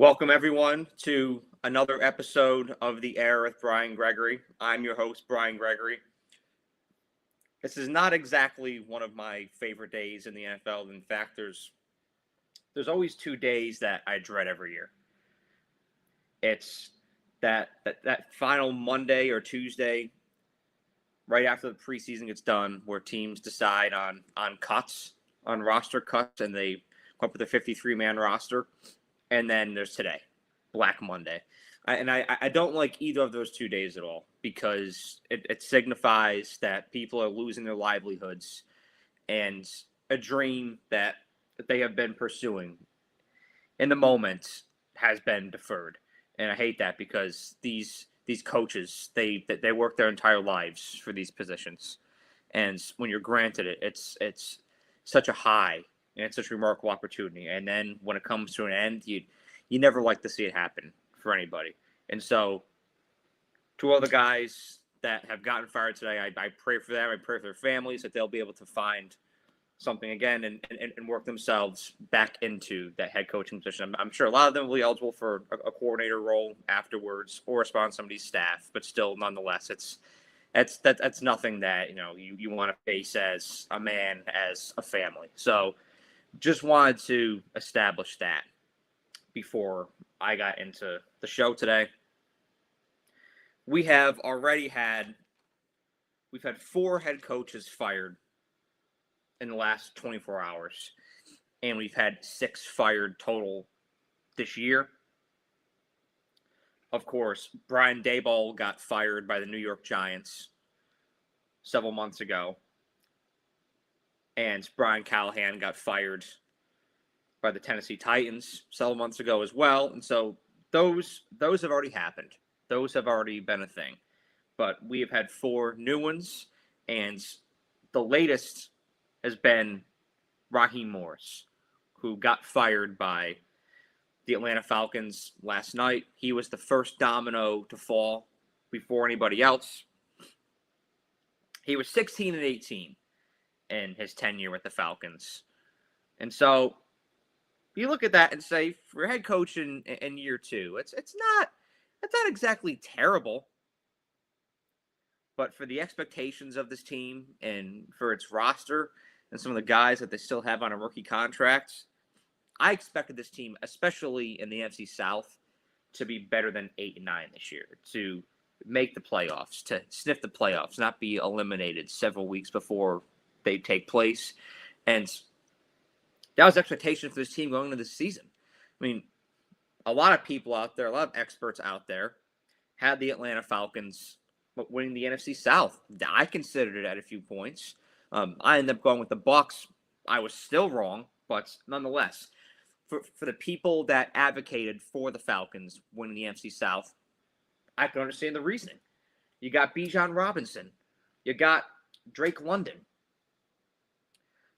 Welcome, everyone, to another episode of The Air with Brian Gregory. I'm your host, Brian Gregory. This is not exactly one of my favorite days in the NFL. In fact, there's always 2 days that I dread every year. It's that final Monday or Tuesday, right after the preseason gets done, where teams decide on cuts, on roster cuts, and they come up with a 53-man roster. And then there's today, Black Monday. I don't like either of those 2 days at all because it signifies that people are losing their livelihoods and a dream that they have been pursuing in the moment has been deferred. And I hate that because these coaches, they work their entire lives for these positions. And when you're granted it, it's such a high and it's such a remarkable opportunity. And then when it comes to an end, you never like to see it happen for anybody. And so, to all the guys that have gotten fired today, I pray for them. I pray for their families that they'll be able to find something again and work themselves back into that head coaching position. I'm sure a lot of them will be eligible for a coordinator role afterwards or respond to somebody's staff, but still, nonetheless, that's nothing that you want to face as a man, as a family. So just wanted to establish that before I got into the show today. We've had 4 head coaches fired in the last 24 hours, and we've had 6 fired total this year. Of course, Brian Daboll got fired by the New York Giants several months ago, and Brian Callahan got fired by the Tennessee Titans several months ago as well. And so those have already happened. Those have already been a thing. But we have had 4 new ones, and the latest has been Raheem Morris, who got fired by the Atlanta Falcons last night. He was the first domino to fall before anybody else. He was 16-18 in his tenure with the Falcons. And so you look at that and say, for head coach in year 2, it's not exactly terrible. But for the expectations of this team and for its roster and some of the guys that they still have on a rookie contract, I expected this team, especially in the NFC South, to be better than 8-9 this year, to make the playoffs, to sniff the playoffs, not be eliminated several weeks before they take place. And that was expectation for this team going into this season. I mean, a lot of people out there, a lot of experts out there, had the Atlanta Falcons winning the NFC South. I considered it at a few points. I ended up going with the Bucs. I was still wrong, but nonetheless, for the people that advocated for the Falcons winning the NFC South, I can understand the reasoning. You got Bijan Robinson. You got Drake London.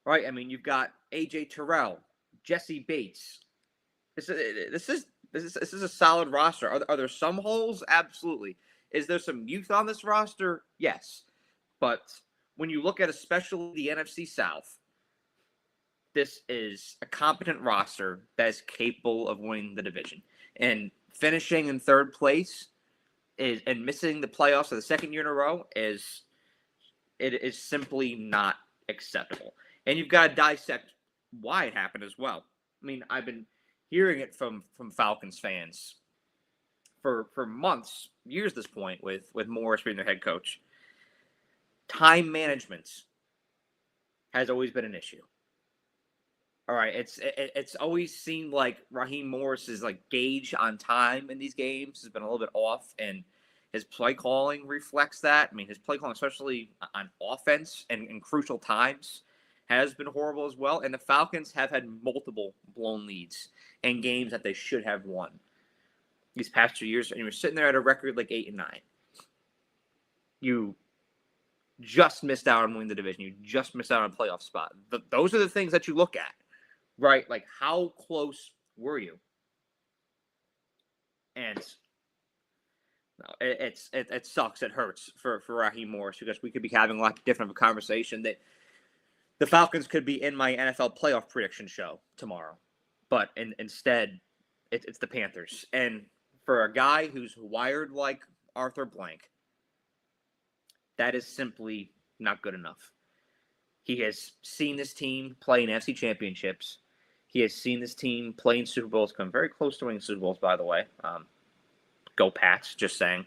Right? I mean, you've got A.J. Terrell, Jesse Bates. This is a solid roster. Are there some holes? Absolutely. Is there some youth on this roster? Yes. But when you look at especially the NFC South, this is a competent roster that is capable of winning the division. And finishing in 3rd place and missing the playoffs for the 2nd year in a row is simply not acceptable. And you've got to dissect why it happened as well. I mean, I've been hearing it from Falcons fans for months, years at this point, with Morris being their head coach. Time management has always been an issue. All right, it's always seemed like Raheem Morris's gauge on time in these games has been a little bit off, and his play calling reflects that. I mean, his play calling, especially on offense and in crucial times, has been horrible as well. And the Falcons have had multiple blown leads in games that they should have won these past 2 years, and you're sitting there at a record like 8-9. You just missed out on winning the division. You just missed out on a playoff spot. Those are the things that you look at, right? Like, how close were you? And it sucks. It hurts for Raheem Morris because we could be having a lot different of a conversation that the Falcons could be in my NFL playoff prediction show tomorrow. But instead, It's the Panthers. And for a guy who's wired like Arthur Blank, that is simply not good enough. He has seen this team play in NFC championships. He has seen this team play in Super Bowls, come very close to winning Super Bowls, by the way. Go Pats, just saying.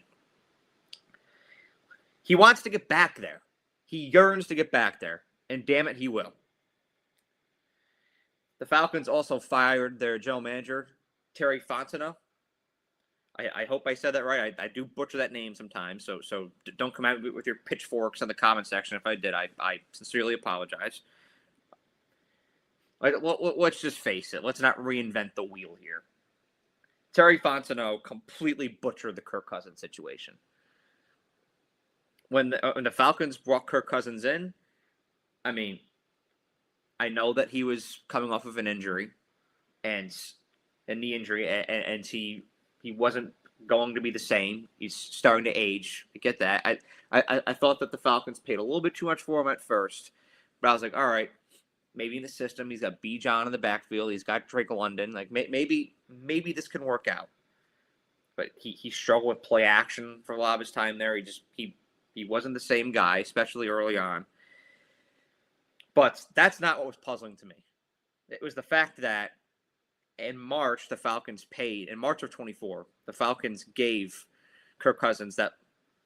He wants to get back there. He yearns to get back there. And damn it, he will. The Falcons also fired their general manager, Terry Fontenot. I hope I said that right. I do butcher that name sometimes, so don't come at me with your pitchforks in the comment section. If I did, I sincerely apologize. Let's just face it. Let's not reinvent the wheel here. Terry Fontenot completely butchered the Kirk Cousins situation. When the Falcons brought Kirk Cousins in, I mean, I know that he was coming off of an injury, and a knee injury, and he wasn't going to be the same. He's starting to age. I get that. I thought that the Falcons paid a little bit too much for him at first, but I was like, all right, maybe in the system he's got B. John in the backfield. He's got Drake London. Like maybe this can work out. But he struggled with play action for a lot of his time there. He wasn't the same guy, especially early on. But that's not what was puzzling to me. It was the fact that in March, the Falcons paid, in March of 24, the Falcons gave Kirk Cousins that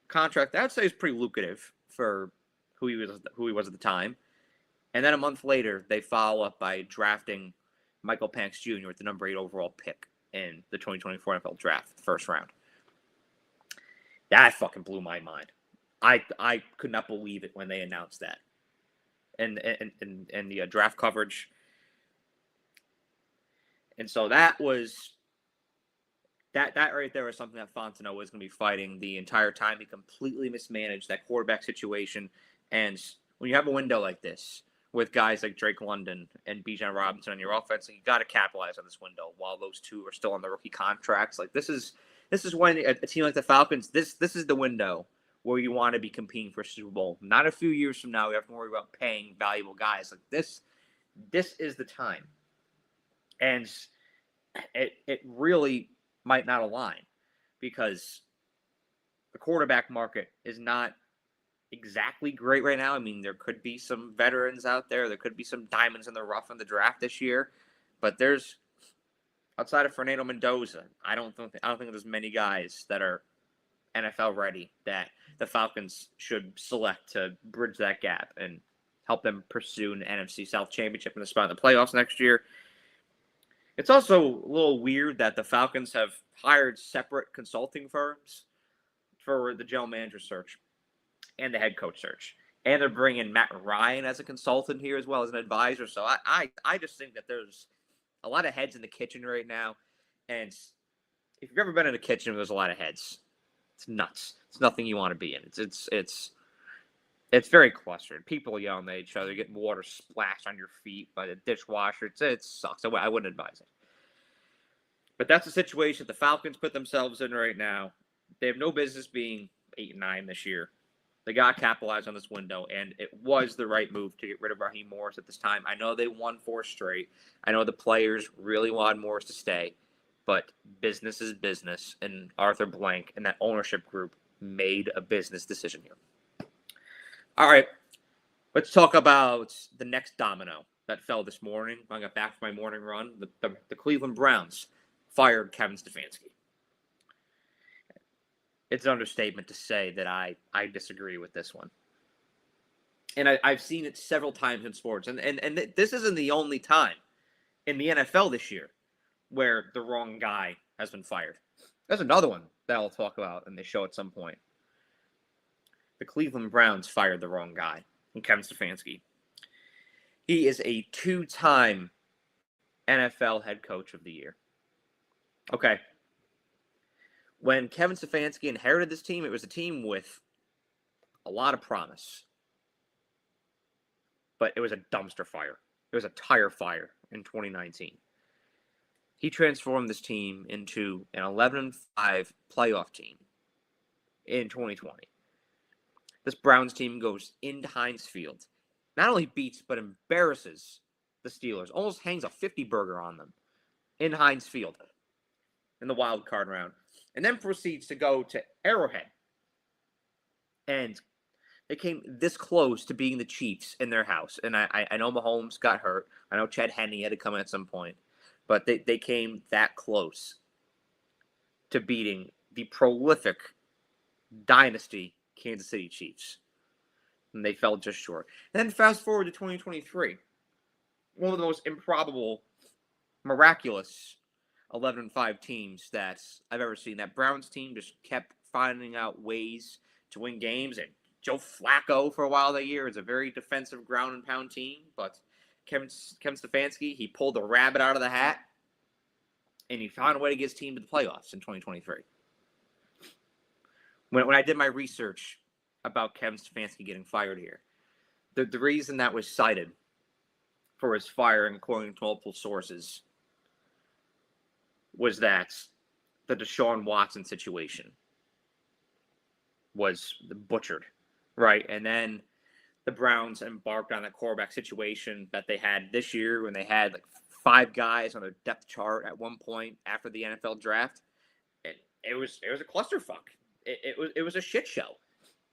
contract that I would say is pretty lucrative for who he was at the time. And then a month later, they follow up by drafting Michael Penix Jr. with the number 8 overall pick in the 2024 NFL Draft, the first round. That fucking blew my mind. I could not believe it when they announced that. And the draft coverage. And so that right there was something that Fontenot was going to be fighting the entire time. He completely mismanaged that quarterback situation. And when you have a window like this with guys like Drake London and Bijan Robinson on your offense, you got to capitalize on this window while those two are still on the rookie contracts. Like this is when a team like the Falcons, this is the window where you want to be competing for a Super Bowl. Not a few years from now, we have to worry about paying valuable guys. Like this is the time. And it really might not align because the quarterback market is not exactly great right now. I mean, there could be some veterans out there. There could be some diamonds in the rough in the draft this year. But there's, outside of Fernando Mendoza, I don't think there's many guys that are NFL ready that the Falcons should select to bridge that gap and help them pursue an NFC South championship and a spot in the playoffs next year. It's also a little weird that the Falcons have hired separate consulting firms for the general manager search and the head coach search. And they're bringing Matt Ryan as a consultant here as well as an advisor. So I just think that there's a lot of heads in the kitchen right now. And if you've ever been in a kitchen where there's a lot of heads, it's nuts. It's nothing you want to be in. It's very clustered. People yelling at each other, getting water splashed on your feet by the dishwasher. It sucks. I wouldn't advise it. But that's the situation the Falcons put themselves in right now. They have no business being 8-9 this year. They got to capitalize on this window, and it was the right move to get rid of Raheem Morris at this time. I know they won 4 straight. I know the players really wanted Morris to stay, but business is business, and Arthur Blank and that ownership group made a business decision here. All right, let's talk about the next domino that fell this morning. When I got back from my morning run, the Cleveland Browns fired Kevin Stefanski. It's an understatement to say that I disagree with this one. And I've seen it several times in sports. And this isn't the only time in the NFL this year where the wrong guy has been fired. There's another one that I'll talk about in the show at some point. The Cleveland Browns fired the wrong guy, Kevin Stefanski. He is a 2-time NFL head coach of the year. Okay. When Kevin Stefanski inherited this team, it was a team with a lot of promise. But it was a dumpster fire. It was a tire fire in 2019. He transformed this team into an 11-5 playoff team in 2020. This Browns team goes into Heinz Field, not only beats but embarrasses the Steelers, almost hangs a 50-burger on them in Heinz Field. in the wild card round, and then proceeds to go to Arrowhead. And they came this close to beating the Chiefs in their house. And I know Mahomes got hurt. I know Chad Henne had to come in at some point. But they came that close to beating the prolific dynasty Kansas City Chiefs. And they fell just short. And then fast forward to 2023. One of the most improbable, miraculous 11-5 teams that I've ever seen. That Browns team just kept finding out ways to win games. And Joe Flacco for a while that year is a very defensive ground and pound team. But Kevin Stefanski, he pulled a rabbit out of the hat. And he found a way to get his team to the playoffs in 2023. When I did my research about Kevin Stefanski getting fired here, the reason that was cited for his firing, according to multiple sources, was that the Deshaun Watson situation was butchered, right? And then the Browns embarked on a quarterback situation that they had this year when they had like 5 guys on their depth chart at one point after the NFL draft. It was a clusterfuck. It was a shit show,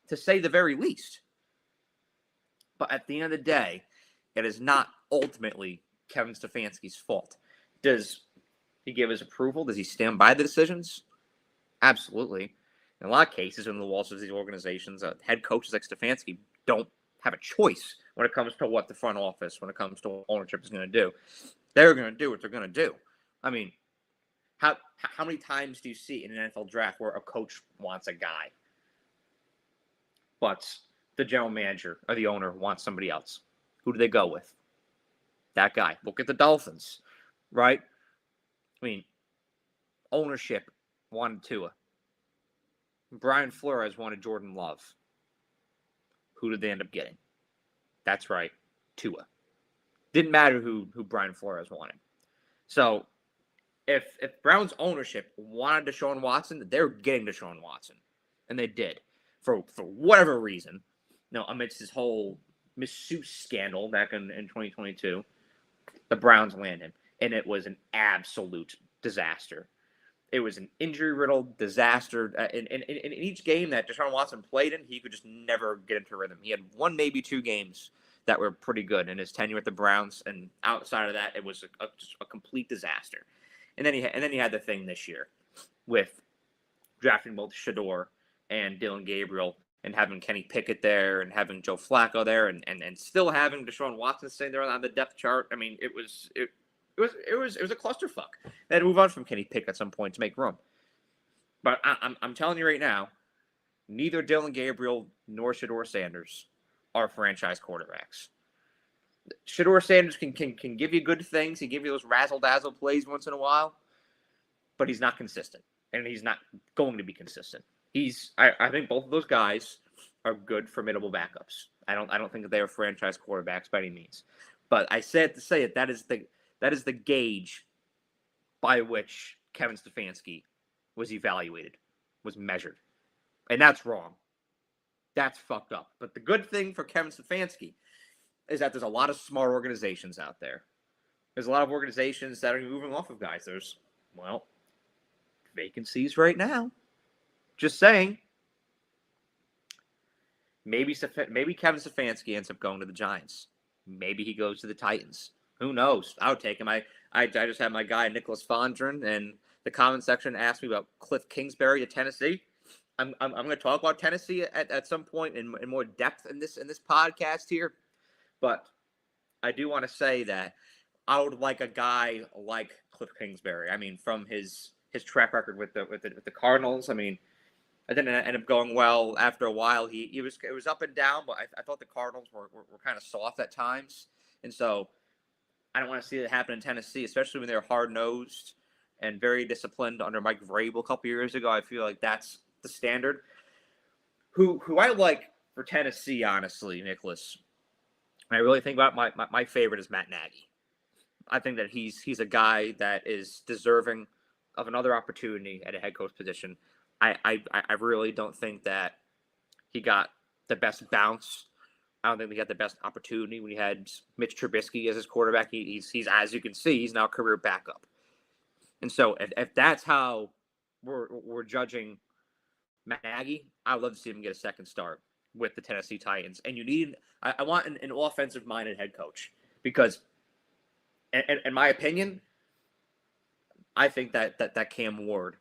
to say the very least. But at the end of the day, it is not ultimately Kevin Stefanski's fault. Does he give his approval? Does he stand by the decisions? Absolutely. In a lot of cases, in the walls of these organizations, head coaches like Stefanski don't have a choice when it comes to what the front office, when it comes to what ownership is going to do. They're going to do what they're going to do. I mean, how many times do you see in an NFL draft where a coach wants a guy, but the general manager or the owner wants somebody else? Who do they go with? That guy. Look at the Dolphins, right? I mean, ownership wanted Tua. Brian Flores wanted Jordan Love. Who did they end up getting? That's right, Tua. Didn't matter who Brian Flores wanted. So if Browns ownership wanted Deshaun Watson, they're getting Deshaun Watson. And they did. For whatever reason. Amidst this whole masseuse scandal back in 2022, the Browns landed him. And it was an absolute disaster. It was an injury-riddled disaster. In each game that Deshaun Watson played in, he could just never get into rhythm. He had 1, maybe 2 games that were pretty good in his tenure at the Browns, and outside of that, it was a complete disaster. And then he had the thing this year with drafting both Shador and Dylan Gabriel, and having Kenny Pickett there, and having Joe Flacco there, and still having Deshaun Watson sitting there on the depth chart. I mean, it was a clusterfuck. They had to move on from Kenny Pickett at some point to make room. But I'm telling you right now, neither Dylan Gabriel nor Shador Sanders are franchise quarterbacks. Shador Sanders can give you good things. He give you those razzle-dazzle plays once in a while, but he's not consistent, and he's not going to be consistent. I think both of those guys are good, formidable backups. I don't think that they are franchise quarterbacks by any means. But I said to say it, that is the gauge by which Kevin Stefanski was evaluated, was measured. And that's wrong. That's fucked up. But the good thing for Kevin Stefanski is that there's a lot of smart organizations out there. There's a lot of organizations that are moving off of guys. There's, vacancies right now. Just saying. Maybe Kevin Stefanski ends up going to the Giants. Maybe he goes to the Titans. Who knows? I would take him. I just had my guy Nicholas Fondren in the comment section ask me about Cliff Kingsbury at Tennessee. I'm going to talk about Tennessee at some point in more depth in this podcast here, but I do want to say that I would like a guy like Cliff Kingsbury. I mean, from his track record with the Cardinals. I mean, it didn't end up going well after a while. It was up and down, but I thought the Cardinals were kind of soft at times, and so I don't want to see it happen in Tennessee, especially when they're hard-nosed and very disciplined under Mike Vrabel a couple years ago. I feel like that's the standard. Who I like for Tennessee, honestly, Nicholas, and I really think about my favorite is Matt Nagy. I think that he's a guy that is deserving of another opportunity at a head coach position. I really don't think that he got the best bounce. I don't think he got the best opportunity when he had Mitch Trubisky as his quarterback. He's as you can see, he's now a career backup. And so if that's how we're judging Matt Nagy, I'd love to see him get a second start with the Tennessee Titans. And I want an offensive-minded head coach because, in my opinion, I think that Cam Ward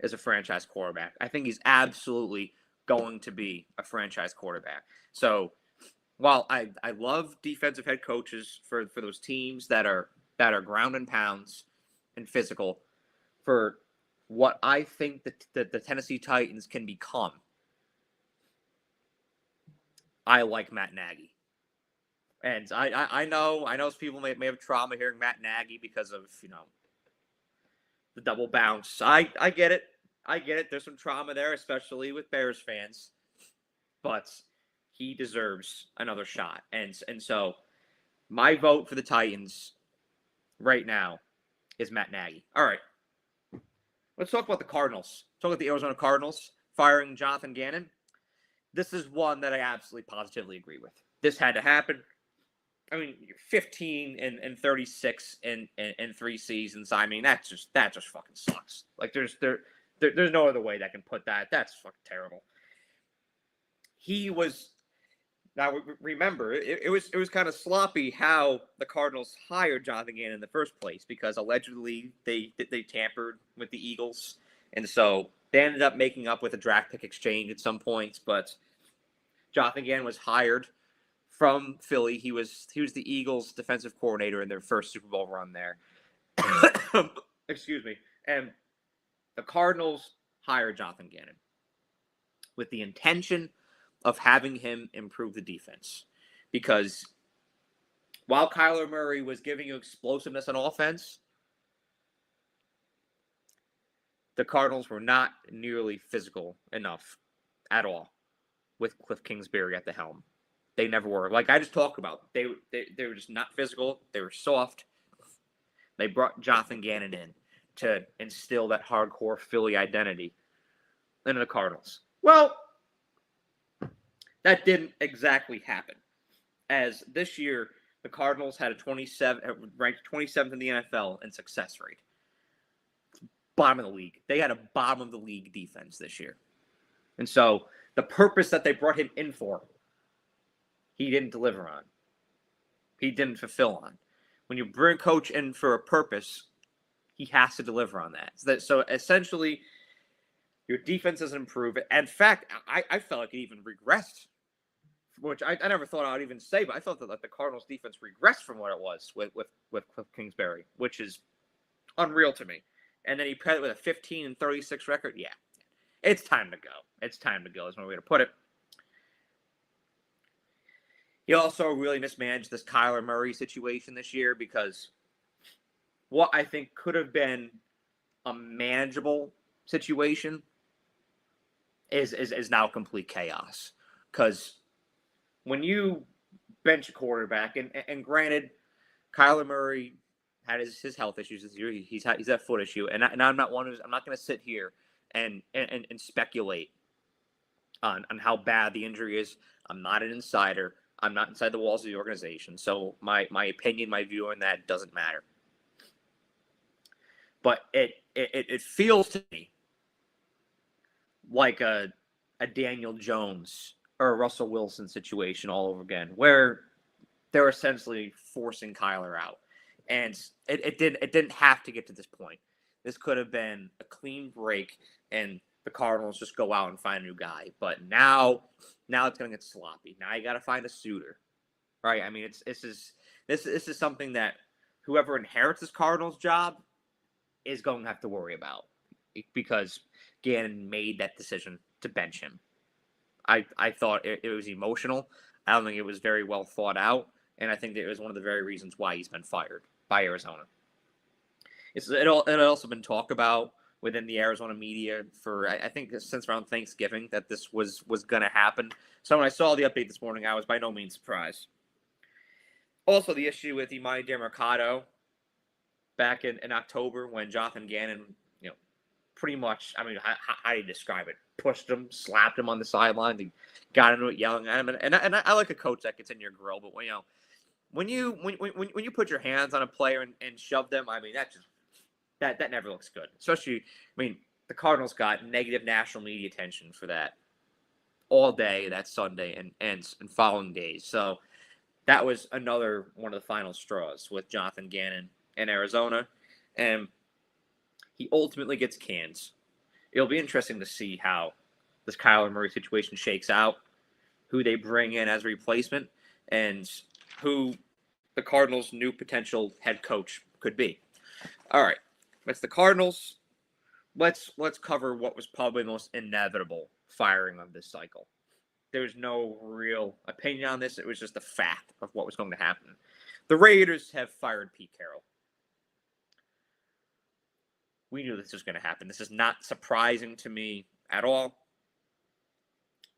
is a franchise quarterback. I think he's absolutely going to be a franchise quarterback. So while I love defensive head coaches for those teams that are ground and pounds and physical, for what I think that the Tennessee Titans can become, I like Matt Nagy. And I know some people may have trauma hearing Matt Nagy because of, the double bounce. I get it. I get it. There's some trauma there, especially with Bears fans. But he deserves another shot. And so my vote for the Titans right now is Matt Nagy. All right. Let's talk about the Cardinals. Talk about the Arizona Cardinals firing Jonathan Gannon. This is one that I absolutely positively agree with. This had to happen. I mean, 15 and 36 in 3 seasons. I mean, that just fucking sucks. Like there's no other way that can put that. That's fucking terrible. He was. Now remember, it was kind of sloppy how the Cardinals hired Jonathan Gannon in the first place because allegedly they tampered with the Eagles, and so they ended up making up with a draft pick exchange at some points. But Jonathan Gannon was hired from Philly. He was the Eagles' defensive coordinator in their first Super Bowl run there. Excuse me. And the Cardinals hired Jonathan Gannon with the intention of having him improve the defense. Because while Kyler Murray was giving you explosiveness on offense, the Cardinals were not nearly physical enough at all with Cliff Kingsbury at the helm. They never were. Like I just talked about, they were just not physical. They were soft. They brought Jonathan Gannon in to instill that hardcore Philly identity into the Cardinals. Well, that didn't exactly happen. As this year, the Cardinals had ranked 27th in the NFL in success rate. Bottom of the league. They had a bottom of the league defense this year. And so the purpose that they brought him in for, he didn't deliver on. He didn't fulfill on. When you bring a coach in for a purpose, he has to deliver on that. So essentially, your defense doesn't improve. In fact, I felt like it even regressed, which I never thought I would even say, but I thought that the Cardinals' defense regressed from what it was with Cliff Kingsbury, which is unreal to me. And then he paired it with a 15 and 36 record. Yeah, it's time to go. It's time to go is one way to put it. He also really mismanaged this Kyler Murray situation this year because what I think could have been a manageable situation is now complete chaos. Because when you bench a quarterback, and granted, Kyler Murray had his health issues this year. He's had a foot issue, and I'm not going to sit here and speculate on how bad the injury is. I'm not an insider. I'm not inside the walls of the organization, so my opinion, my view on that doesn't matter. But it feels to me like a Daniel Jones or a Russell Wilson situation all over again, where they're essentially forcing Kyler out. And it didn't have to get to this point. This could have been a clean break, and the Cardinals just go out and find a new guy. But now it's going to get sloppy. Now you got to find a suitor, right? I mean, this is something that whoever inherits this Cardinals job is going to have to worry about because Gannon made that decision to bench him. I thought it was emotional. I don't think it was very well thought out, and I think that it was one of the very reasons why he's been fired by Arizona. It also been talked about within the Arizona media for, I think, since around Thanksgiving that this was going to happen. So when I saw the update this morning, I was by no means surprised. Also, the issue with Imani DeMarcado back in October when Jonathan Gannon, pretty much, I mean, how do you describe it? Pushed him, slapped him on the sideline, they got into it, yelling at him. And I like a coach that gets in your grill, but when you put your hands on a player and shove them, I mean, that never looks good. Especially, the Cardinals got negative national media attention for that all day that Sunday and following days. So that was another one of the final straws with Jonathan Gannon in Arizona, and he ultimately gets canned. It'll be interesting to see how this Kyler Murray situation shakes out, who they bring in as a replacement, and who the Cardinals' new potential head coach could be. All right, that's the Cardinals. Let's cover what was probably the most inevitable firing of this cycle. There's no real opinion on this. It was just a fact of what was going to happen. The Raiders have fired Pete Carroll. We knew this was going to happen. This is not surprising to me at all.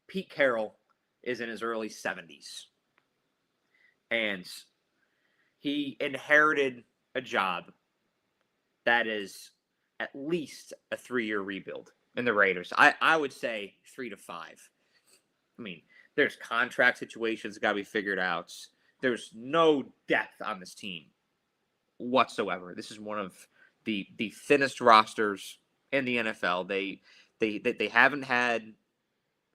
Pete Carroll is in his early 70s. And he inherited a job that is at least a 3-year rebuild in the Raiders. I would say 3 to 5. There's contract situations that got to be figured out. There's no depth on this team whatsoever. This is one of the thinnest rosters in the NFL. They haven't had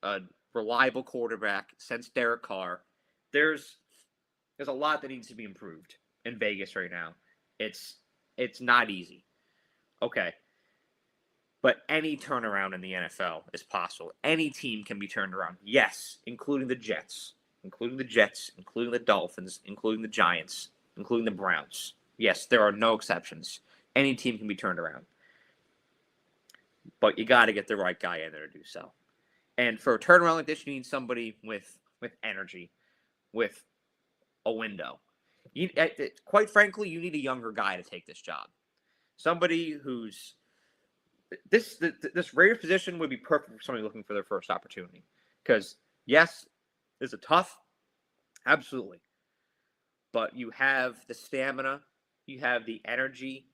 a reliable quarterback since Derek Carr. There's a lot that needs to be improved in Vegas right now. It's not easy. Okay. But any turnaround in the NFL is possible. Any team can be turned around. Yes, including the Jets, including the Dolphins, including the Giants, including the Browns. Yes, there are no exceptions. Any team can be turned around. But you got to get the right guy in there to do so. And for a turnaround like this, you need somebody with energy, with a window. Quite frankly, you need a younger guy to take this job. Somebody who's this Raiders position would be perfect for somebody looking for their first opportunity. Because, yes, is it tough? Absolutely. But you have the stamina, you have the energy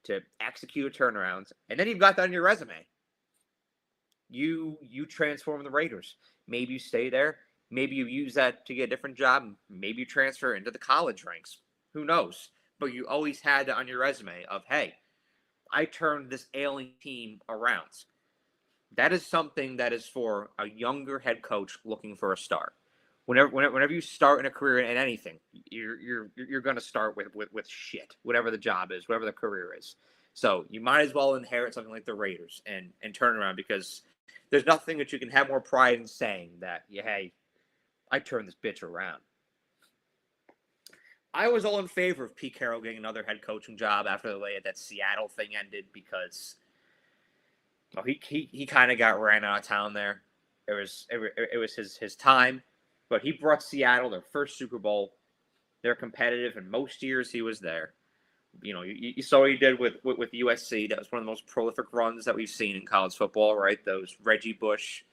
to execute a turnaround, and then you've got that on your resume. You transform the Raiders. Maybe you stay there. Maybe you use that to get a different job. Maybe you transfer into the college ranks. Who knows? But you always had that on your resume of, hey, I turned this ailing team around. That is something that is for a younger head coach looking for a start. Whenever you start in a career in anything, you're going to start with shit, whatever the job is, whatever the career is. So you might as well inherit something like the Raiders and turn around, because there's nothing that you can have more pride in saying that, hey, I turned this bitch around. I was all in favor of Pete Carroll getting another head coaching job after the way that Seattle thing ended, because he kind of got ran out of town there. It was his time, but he brought Seattle their first Super Bowl. They're competitive, and most years he was there. You saw what he did with USC. That was one of the most prolific runs that we've seen in college football, right? Those Reggie Bush,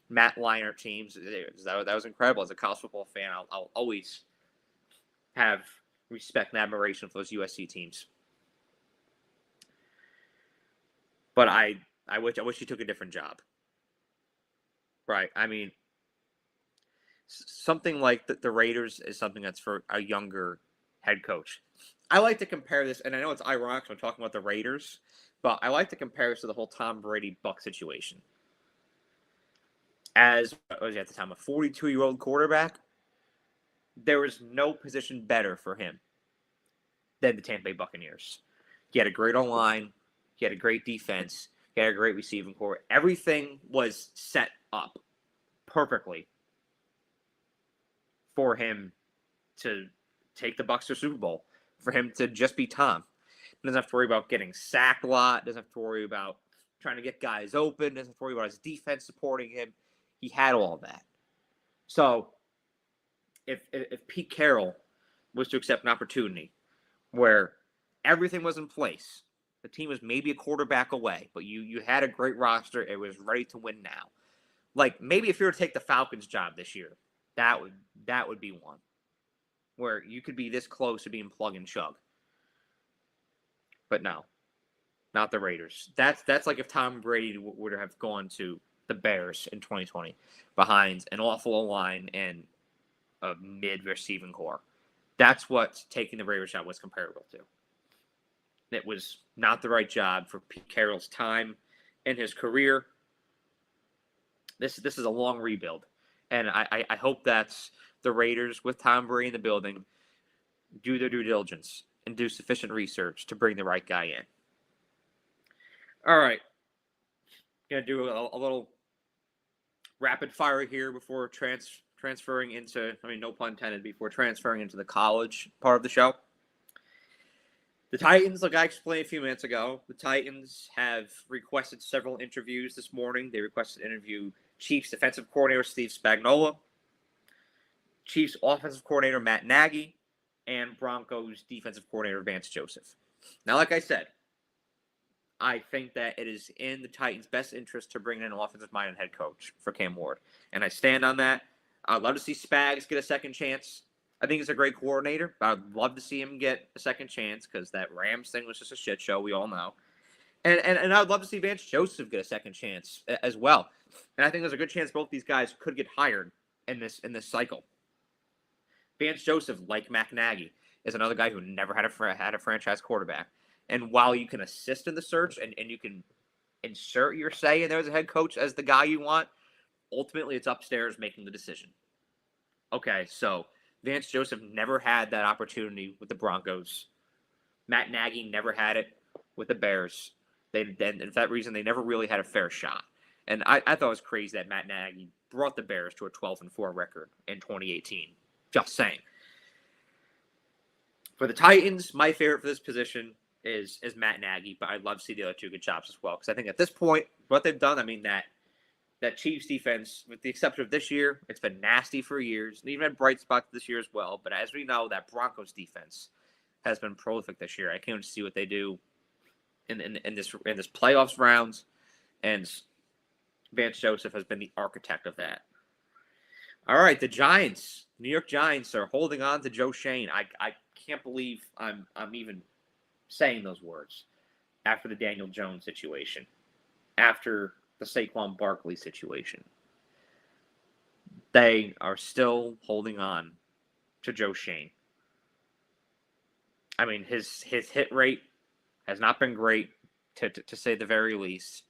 Matt Leinart teams. That was incredible. As a college football fan, I'll always have respect and admiration for those USC teams. But I wish he took a different job. Right? Something like the Raiders is something that's for a younger head coach. I like to compare this, and I know it's ironic when I'm talking about the Raiders, but I like to compare this to the whole Tom Brady Buck situation. As what was he at the time, a 42-year-old quarterback? There was no position better for him than the Tampa Bay Buccaneers. He had a great O-line. He had a great defense. He had a great receiving core. Everything was set up perfectly for him to take the Bucs to Super Bowl, for him to just be Tom. He doesn't have to worry about getting sacked a lot. Doesn't have to worry about trying to get guys open. Doesn't have to worry about his defense supporting him. He had all that. So if Pete Carroll was to accept an opportunity where everything was in place, the team was maybe a quarterback away, but you had a great roster, it was ready to win now. Like, maybe if you were to take the Falcons job this year, that would be one where you could be this close to being plug and chug. But no, not the Raiders. That's like if Tom Brady would have gone to the Bears in 2020 behind an awful line and a mid receiving core. That's what taking the Raiders job was comparable to. It was not the right job for Pete Carroll's time in his career. This is a long rebuild, and I hope that's the Raiders with Tom Brady in the building do their due diligence and do sufficient research to bring the right guy in. All right, gonna do a little rapid fire here before transferring into, I mean, no pun intended, before transferring into the college part of the show. The Titans, like I explained a few minutes ago, the Titans have requested several interviews this morning. They requested to interview Chiefs defensive coordinator Steve Spagnuolo, Chiefs offensive coordinator Matt Nagy, and Broncos defensive coordinator Vance Joseph. Now, like I said, I think that it is in the Titans' best interest to bring in an offensive-minded head coach for Cam Ward. And I stand on that. I'd love to see Spags get a second chance. I think he's a great coordinator, but I'd love to see him get a second chance because that Rams thing was just a shit show, we all know. And I'd love to see Vance Joseph get a second chance as well. And I think there's a good chance both these guys could get hired in this cycle. Vance Joseph, like Matt Nagy, is another guy who never had a franchise quarterback. And while you can assist in the search and you can insert your say in there as a head coach as the guy you want, ultimately it's upstairs making the decision. Okay, so Vance Joseph never had that opportunity with the Broncos. Matt Nagy never had it with the Bears. And for that reason, they never really had a fair shot. And I thought it was crazy that Matt Nagy brought the Bears to a 12-4 record in 2018. Just saying. For the Titans, my favorite for this position is Matt Nagy, but I'd love to see the other two get jobs as well. Because I think at this point, what they've done, I mean, that Chiefs defense, with the exception of this year, it's been nasty for years. And even had bright spots this year as well. But as we know, that Broncos defense has been prolific this year. I can't wait to see what they do in this playoffs rounds. And Vance Joseph has been the architect of that. All right, the Giants, New York Giants, are holding on to Joe Schoen. I can't believe I'm even saying those words after the Daniel Jones situation, after the Saquon Barkley situation. They are still holding on to Joe Schoen. I mean, his hit rate has not been great, to say the very least.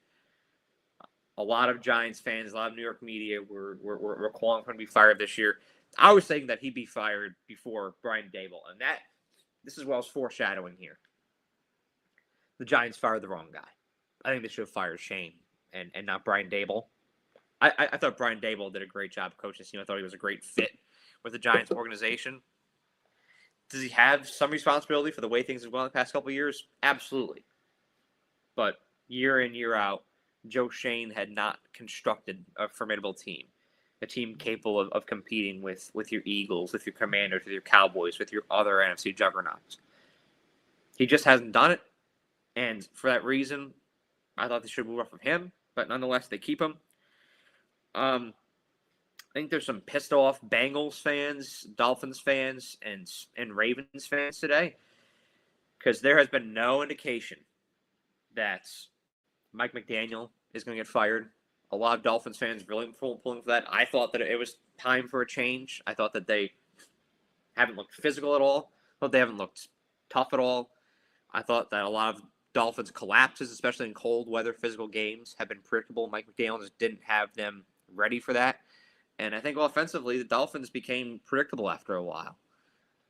A lot of Giants fans, a lot of New York media were calling for him to be fired this year. I was saying that he'd be fired before Brian Daboll, and this is what I was foreshadowing here. The Giants fired the wrong guy. I think they should have fired Schoen and not Brian Daboll. I thought Brian Daboll did a great job coaching this team. I thought he was a great fit with the Giants organization. Does he have some responsibility for the way things have gone the past couple of years? Absolutely. But year in, year out, Joe Schoen had not constructed a formidable team. A team capable of competing with your Eagles, with your Commanders, with your Cowboys, with your other NFC juggernauts. He just hasn't done it. And for that reason, I thought they should move off of him. But nonetheless, they keep him. I think there's some pissed off Bengals fans, Dolphins fans, and Ravens fans today. Because there has been no indication that Mike McDaniel is going to get fired. A lot of Dolphins fans really pulling for that. I thought that it was time for a change. I thought that they haven't looked physical at all. I thought they haven't looked tough at all. I thought that a lot of Dolphins collapses, especially in cold weather physical games, have been predictable. Mike McDaniel just didn't have them ready for that. And I think offensively, the Dolphins became predictable after a while.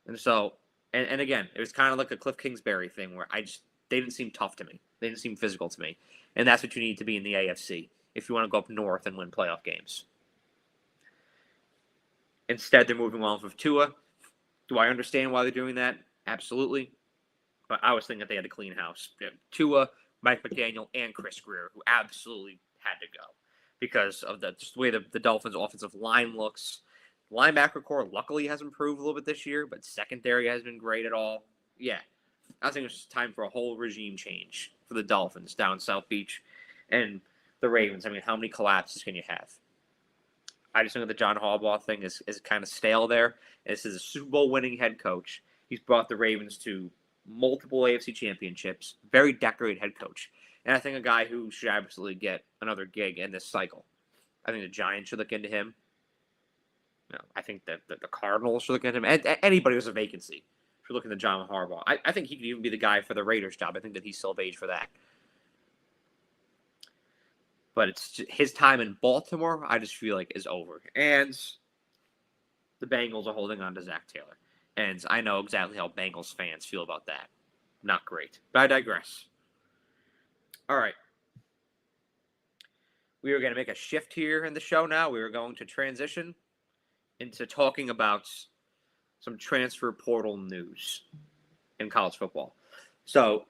And so, and again, it was kind of like a Cliff Kingsbury thing where they didn't seem tough to me. They didn't seem physical to me. And that's what you need to be in the AFC if you want to go up north and win playoff games. Instead, they're moving off of Tua. Do I understand why they're doing that? Absolutely. But I was thinking that they had to clean house. Tua, Mike McDaniel, and Chris Greer, who absolutely had to go because of just the way the Dolphins' offensive line looks. Linebacker core, luckily, has improved a little bit this year, but secondary has been great at all. Yeah, I think it's just time for a whole regime change for the Dolphins down in South Beach. And the Ravens, I mean, how many collapses can you have? I just think the John Harbaugh thing is kind of stale there. This is a Super Bowl winning head coach. He's brought the Ravens to multiple AFC championships. Very decorated head coach. And I think a guy who should absolutely get another gig in this cycle. I think the Giants should look into him. I think that the Cardinals should look into him. And anybody who's a vacancy If you're looking at John Harbaugh, I think he could even be the guy for the Raiders job. I think that he's still of age for that. But it's his time in Baltimore, I just feel like, is over. And the Bengals are holding on to Zach Taylor. And I know exactly how Bengals fans feel about that. Not great. But I digress. All right. We are going to make a shift here in the show now. We are going to transition into talking about some transfer portal news in college football. So,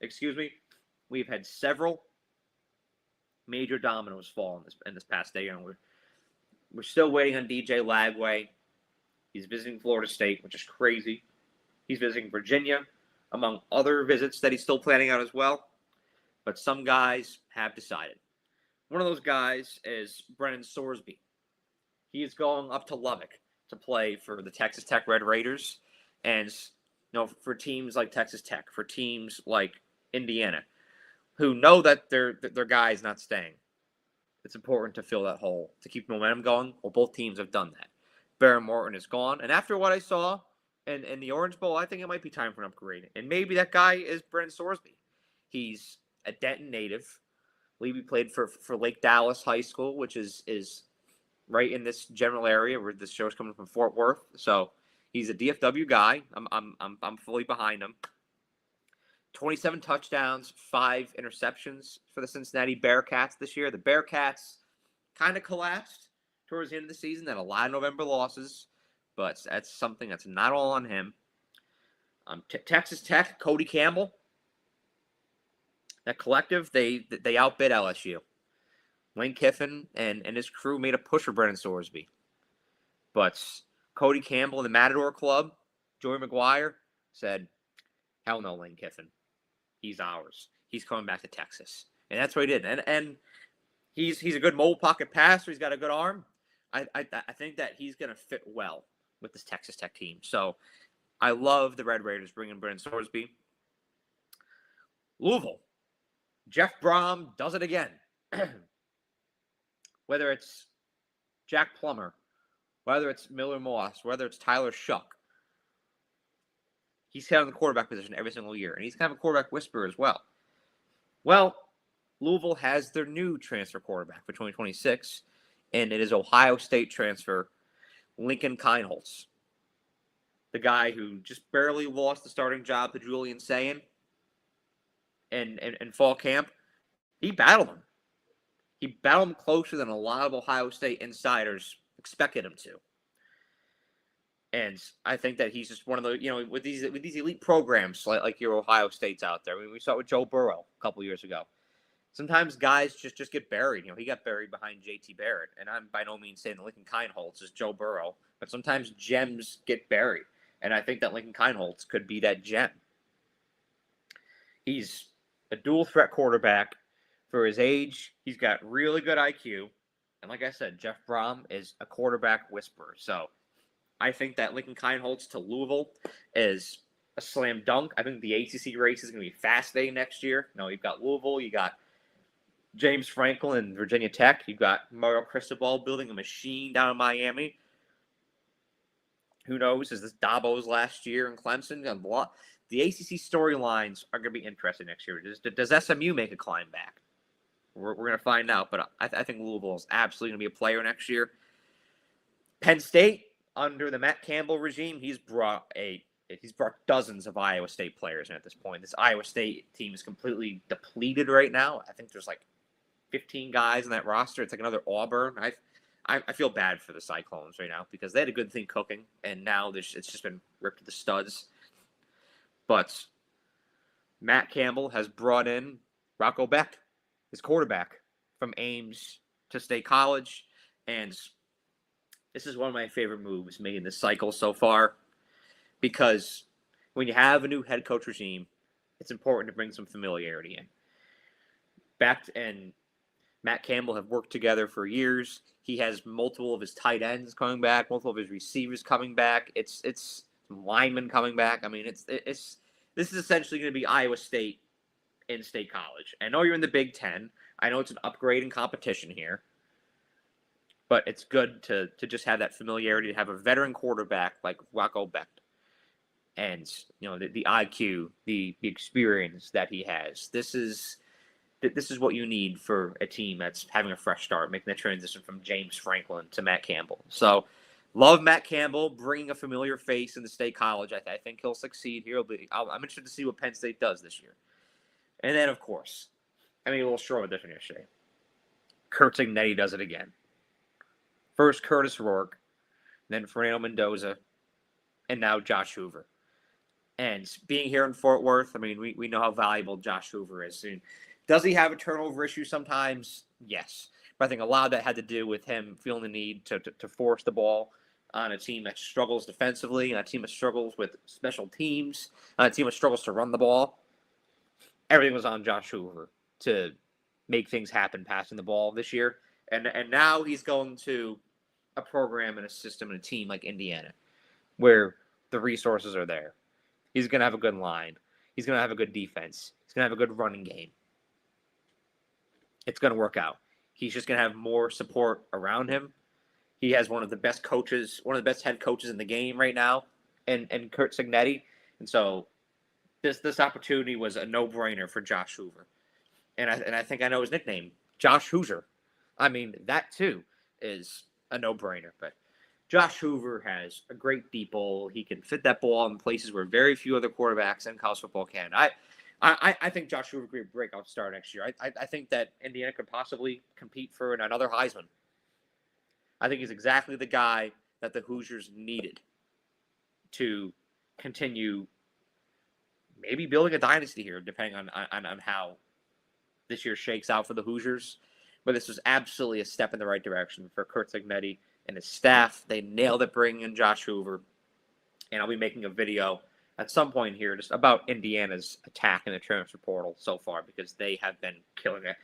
excuse me, we've had several major dominoes fall in this past day, and we're still waiting on DJ Lagway. He's visiting Florida State, which is crazy. He's visiting Virginia, among other visits that he's still planning out as well. But some guys have decided. One of those guys is Brennan Sorsby. He is going up to Lubbock to play for the Texas Tech Red Raiders. And, for teams like Texas Tech, for teams like Indiana, who know that their guy is not staying, it's important to fill that hole, to keep momentum going. Well, both teams have done that. Baron Morton is gone. And after what I saw in the Orange Bowl, I think it might be time for an upgrade. And maybe that guy is Brennan Sorsby. He's a Denton native. I believe he played for Lake Dallas High School, which is right in this general area where this show is coming from, Fort Worth. So he's a DFW guy. I'm fully behind him. 27 touchdowns, 5 interceptions for the Cincinnati Bearcats this year. The Bearcats kind of collapsed towards the end of the season. Had a lot of November losses, but that's something that's not all on him. Texas Tech, Cody Campbell. That collective, they outbid LSU. Lane Kiffin and his crew made a push for Brennan Sorsby. But Cody Campbell and the Matador Club, Joey McGuire, said, hell no, Lane Kiffin. He's ours. He's coming back to Texas. And that's what he did. And he's a good mobile pocket passer. He's got a good arm. I think that he's going to fit well with this Texas Tech team. So I love the Red Raiders bringing Brennan Sorsby. Louisville. Jeff Brom does it again. Whether it's Jack Plummer, whether it's Miller Moss, whether it's Tyler Shuck, he's hit on the quarterback position every single year, and he's kind of a quarterback whisperer as well. Well, Louisville has their new transfer quarterback for 2026, and it is Ohio State transfer Lincoln Kienholz, the guy who just barely lost the starting job to Julian Sayin in fall camp. He battled him. He battled him closer than a lot of Ohio State insiders expected him to. And I think that he's just one of the, with these elite programs like your Ohio States out there. I mean, we saw it with Joe Burrow a couple years ago. Sometimes guys just get buried. He got buried behind J.T. Barrett. And I'm by no means saying that Lincoln Kienholz is Joe Burrow. But sometimes gems get buried. And I think that Lincoln Kienholz could be that gem. He's a dual threat quarterback. For his age, he's got really good IQ. And like I said, Jeff Brom is a quarterback whisperer. So I think that Lincoln Kienholz to Louisville is a slam dunk. I think the ACC race is going to be fascinating next year. You've got Louisville. You got James Franklin and Virginia Tech. You've got Mario Cristobal building a machine down in Miami. Who knows? Is this Dabo's last year in Clemson? The ACC storylines are going to be interesting next year. Does SMU make a climb back? We're going to find out, but I think Louisville is absolutely going to be a player next year. Penn State, under the Matt Campbell regime, he's brought dozens of Iowa State players in at this point. This Iowa State team is completely depleted right now. I think there's like 15 guys in that roster. It's like another Auburn. I feel bad for the Cyclones right now because they had a good thing cooking, and now it's just been ripped to the studs. But Matt Campbell has brought in Rocco Beck, his quarterback, from Ames to State College. And this is one of my favorite moves made in this cycle so far because when you have a new head coach regime, it's important to bring some familiarity in. Beck and Matt Campbell have worked together for years. He has multiple of his tight ends coming back, multiple of his receivers coming back. It's some linemen coming back. I mean, this is essentially going to be Iowa State in State College. I know you're in the Big Ten. I know it's an upgrade in competition here. But it's good to just have that familiarity, to have a veteran quarterback like Rocco Beck. and the IQ, the experience that he has. This is what you need for a team that's having a fresh start, making the transition from James Franklin to Matt Campbell. So, love Matt Campbell bringing a familiar face into State College. I think he'll succeed here. I'm interested to see what Penn State does this year. And then, of course, I made a little short of this one yesterday. Kurt Signetti does it again. First Curtis Rourke, then Fernando Mendoza, and now Josh Hoover. And being here in Fort Worth, I mean, we know how valuable Josh Hoover is. And does he have a turnover issue sometimes? Yes. But I think a lot of that had to do with him feeling the need to force the ball on a team that struggles defensively, on a team that struggles with special teams, on a team that struggles to run the ball. Everything was on Josh Hoover to make things happen passing the ball this year. And now he's going to a program and a system and a team like Indiana where the resources are there. He's going to have a good line. He's going to have a good defense. He's going to have a good running game. It's going to work out. He's just going to have more support around him. He has one of the best coaches, one of the best head coaches in the game right now, and Kurt Signetti. And so this opportunity was a no-brainer for Josh Hoover. And I think I know his nickname, Josh Hoosier. I mean, that too is a no-brainer. But Josh Hoover has a great deep ball. He can fit that ball in places where very few other quarterbacks in college football can. I think Josh Hoover could be a breakout star next year. I think that Indiana could possibly compete for another Heisman. I think he's exactly the guy that the Hoosiers needed to continue maybe building a dynasty here, depending on how this year shakes out for the Hoosiers. But this was absolutely a step in the right direction for Kurt Signetti and his staff. They nailed it bringing in Josh Hoover. And I'll be making a video at some point here just about Indiana's attack in the transfer portal so far because they have been killing it.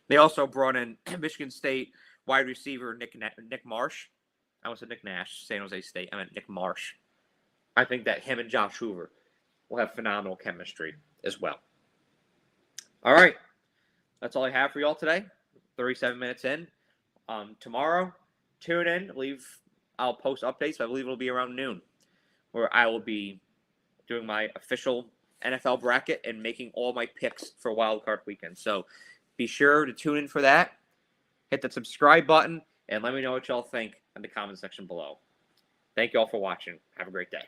They also brought in Michigan State wide receiver Nick Marsh. I almost said Nick Nash, San Jose State. I meant Nick Marsh. I think that him and Josh Hoover will have phenomenal chemistry as well. All right. That's all I have for y'all today. 37 minutes in. Tomorrow, tune in. I'll post updates. I believe it'll be around noon, where I will be doing my official NFL bracket and making all my picks for Wild Card Weekend. So be sure to tune in for that. Hit the subscribe button and let me know what y'all think in the comment section below. Thank you all for watching. Have a great day.